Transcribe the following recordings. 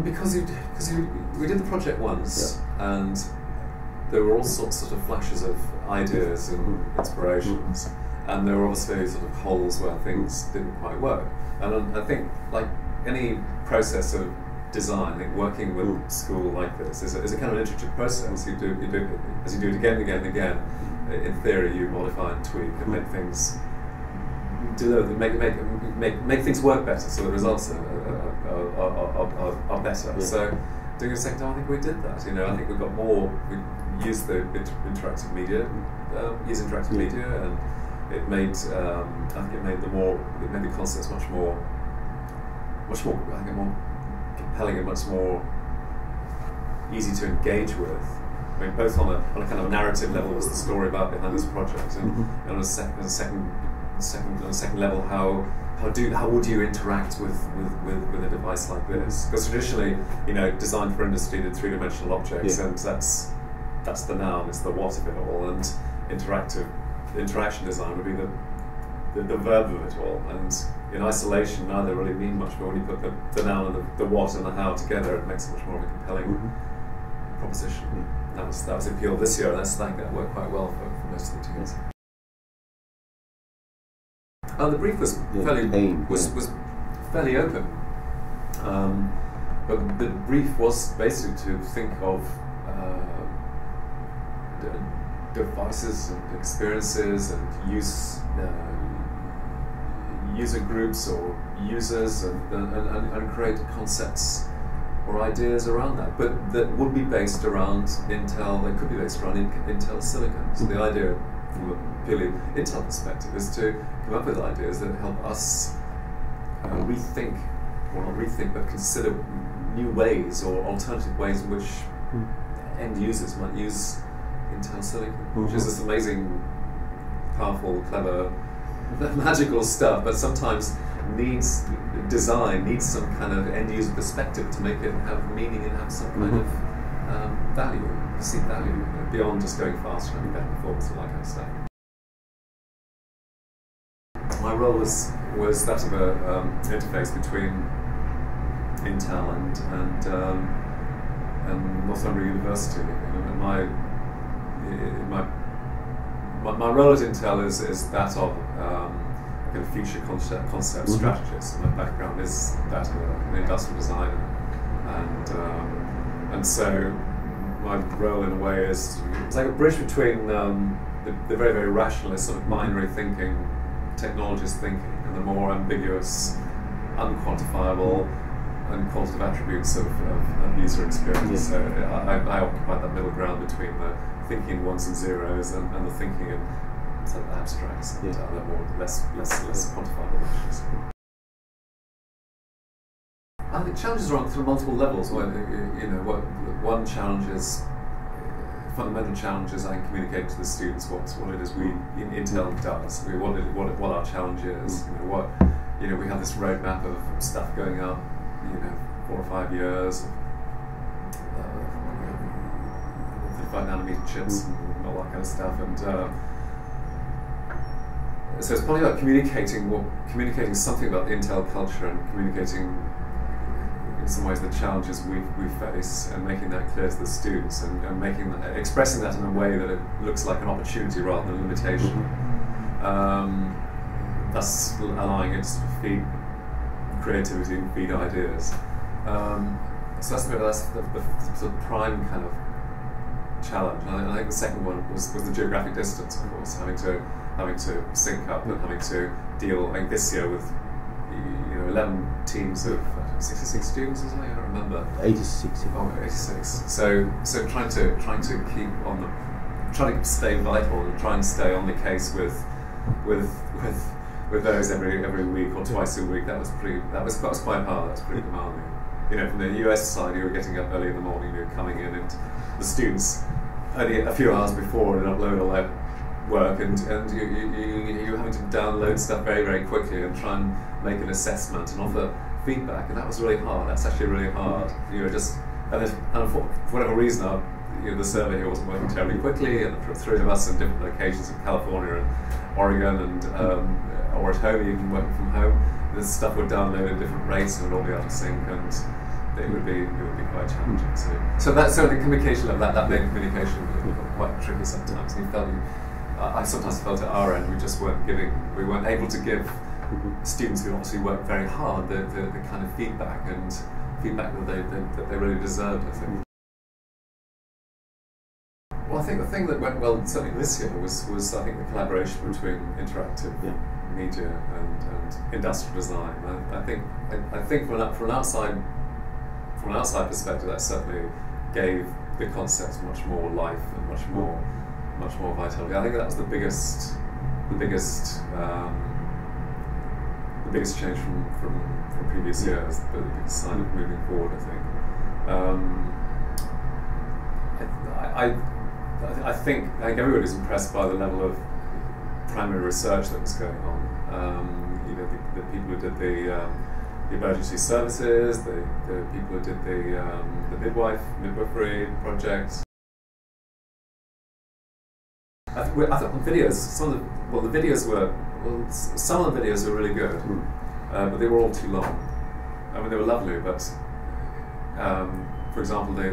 Because we did the project once, and there were all sorts of flashes of ideas and inspirations, and there were obviously sort of holes where things didn't quite work. And I think, like any process of design, I think working with school like this is a kind of an iterative process. You do as you do it again and again and again. In theory, you modify and tweak and make things deliver, make things work better, so the results are better. Yeah. So doing it a second time, I think we did that. I think we got more. We used the interactive media, and it made. I think it made the concepts much more. I think more compelling and much more easy to engage with. I mean, both on a kind of narrative level, what's the story about behind this project, and on a second level, how would you interact with a device like this? Because traditionally, design for industry did three-dimensional objects, and that's the noun, it's the what of it all, and interaction design would be the verb of it all. And in isolation, neither really mean much, but when you put the noun and the what and the how together, it makes it much more of a compelling proposition. That was the appeal this year, and I think that worked quite well for most of the teams. The brief was fairly open, but the brief was basically to think of devices and experiences and user groups or users and create concepts or ideas around that, but that would be based around Intel. They could be based around Intel silicon. So the idea, from a purely Intel perspective, is to come up with ideas that help us rethink, or not rethink, but consider new ways or alternative ways in which end users might use Intel silicon, which is this amazing, powerful, clever, magical stuff, but sometimes needs some kind of end user perspective to make it have meaning and have some kind of value, perceived value, beyond just going faster and better performance and that kind of stuff. My role was that of an interface between Intel and Northumbria University. And my role at Intel is that of a future concept strategist. My background is that of industrial design, and so my role in a way is it's like a bridge between the very, very rationalist sort of binary thinking, technologist thinking, and the more ambiguous, unquantifiable, and qualitative attributes of user experience. So I occupy that middle ground between the thinking ones and zeros and the thinking in sort of abstracts and other more less quantifiable issues. I think challenges are on through multiple levels. One challenge is fundamental challenges. I can communicate to the students what it is Intel does. What our challenge is. We have this roadmap of stuff going up. 4 or 5 years. 35 nanometer chips and all that kind of stuff, and so it's probably about communicating something about the Intel culture and communicating in some ways the challenges we face, and making that clear to the students, and expressing that in a way that it looks like an opportunity rather than a limitation. Thus allowing it to feed creativity and feed ideas. So that's the sort of prime kind of challenge. And I think the second one was the geographic distance, of course, having to sync up and having to deal. I think this year with 11 teams of 66 students or something. I don't remember. 86. Oh, 86. So trying to keep on trying to stay vital and try and stay on the case with those every week or twice a week. That was quite hard. That was pretty demanding. From the US side, you were getting up early in the morning, you were coming in, and the students only a few hours before would upload all their work, and you were having to download stuff very, very quickly and try and make an assessment and offer feedback, and that was really hard. That's actually really hard. And for whatever reason, the server here wasn't working terribly quickly, and the three of us in different locations in California and Oregon, and or at home, even working from home, this stuff would download at different rates and it would all be out of sync, and it would be quite challenging. So the communication of that made communication quite tricky sometimes. And you felt I sometimes felt at our end we weren't able to give students who obviously worked very hard the kind of feedback that they really deserved, I think. Well, I think the thing that went well certainly this year was I think the collaboration between interactive media and industrial design. I think from an outside perspective, that certainly gave the concepts much more life and much more vitality. I think that was the biggest change from previous years, the biggest sign of moving forward, I think. I think everybody's impressed by the level of primary research that was going on. The people who did the emergency services, the people who did the midwifery project. I thought the videos, some of the videos were really good, but they were all too long. I mean, they were lovely, but for example, the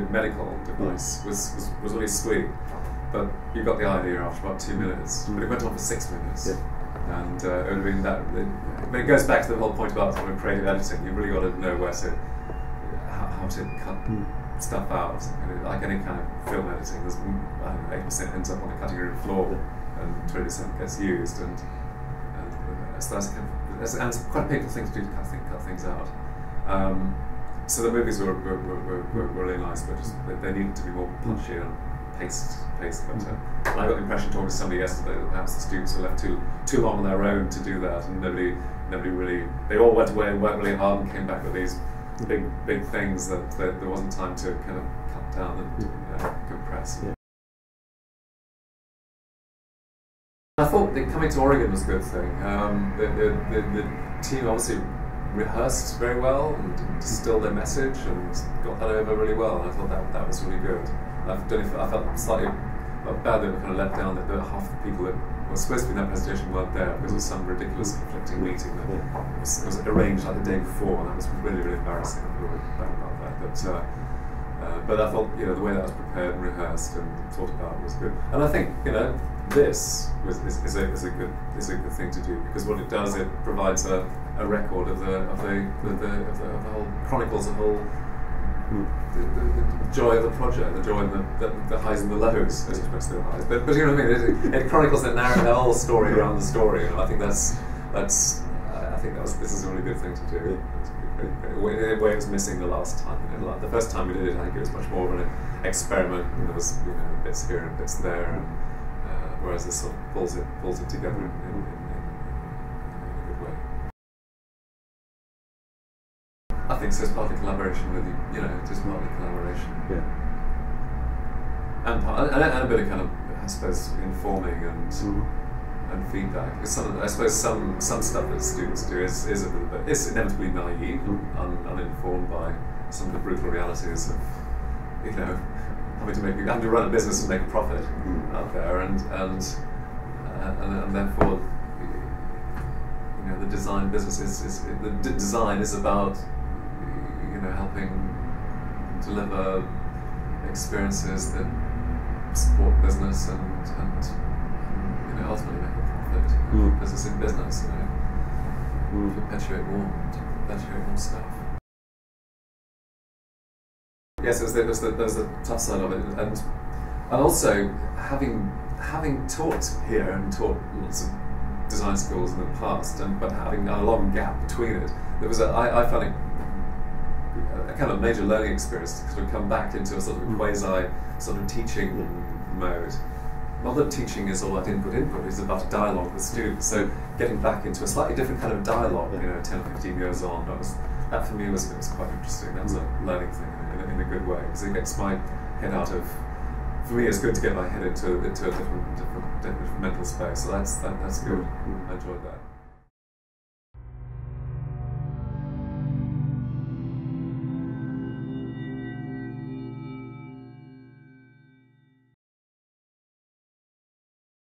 medical device was really sweet, but you got the idea after about 2 minutes. But it went on for 6 minutes, and it would have been that. But it goes back to the whole point about sort of creative editing. You've really got to know how to cut stuff out. Like any kind of film editing, there's 8% ends up on the cutting room floor, and 20% gets used, and so that's kind of, and it's quite a painful thing to do to cut things out. So the movies were really nice, but just they needed to be more punchy and paced better. And I got the impression talking to somebody yesterday that perhaps the students were left too long on their own to do that, and nobody really. They all went away and worked really hard and came back with these big things that there wasn't time to kind of cut down and compress. Yeah. I thought that coming to Oregon was a good thing. The team obviously rehearsed very well and distilled their message and got that over really well, and I thought that was really good. I felt slightly bad that we were kind of let down that half the people that were supposed to be in that presentation weren't there because of some ridiculous conflicting meeting that was arranged like the day before, and that was really embarrassing. We were bad about that, but I thought the way that was prepared and rehearsed and thought about was good. And I think this is a good thing to do, because what it does, it provides a record of the whole, chronicles the whole the joy of the project, the joy and the highs and the lows, as opposed to the highs. But you know what I mean? It chronicles the whole story around the story, and I think this is a really good thing to do. In a way it was missing the last time. The first time we did it, I think it was much more of an experiment, and there was bits here and bits there, and whereas this sort of pulls it together in a good way. I think so. It's partly collaboration with just partly collaboration. Yeah. And a bit of kind of, I suppose, informing and feedback. Because I suppose some stuff that students do is a little bit, it's inevitably naive and uninformed by some of the brutal realities of having to run a business and make a profit out there, and therefore the design business design is about helping deliver experiences that support business and ultimately make a profit. Business in business, perpetuate more stuff. Yes, there's the tough side of it, and also having taught here and taught lots of design schools in the past, but having a long gap between it, I found it a kind of major learning experience to sort of come back into a sort of quasi sort of teaching mode. Not that teaching is all about input, it's about a dialogue with students. So getting back into a slightly different kind of dialogue, 10 or 15 years on, that for me was quite interesting. That was a learning thing in a good way, because it gets my head out of. For me, it's good to get my head into a different mental space. So that's good. I enjoyed that.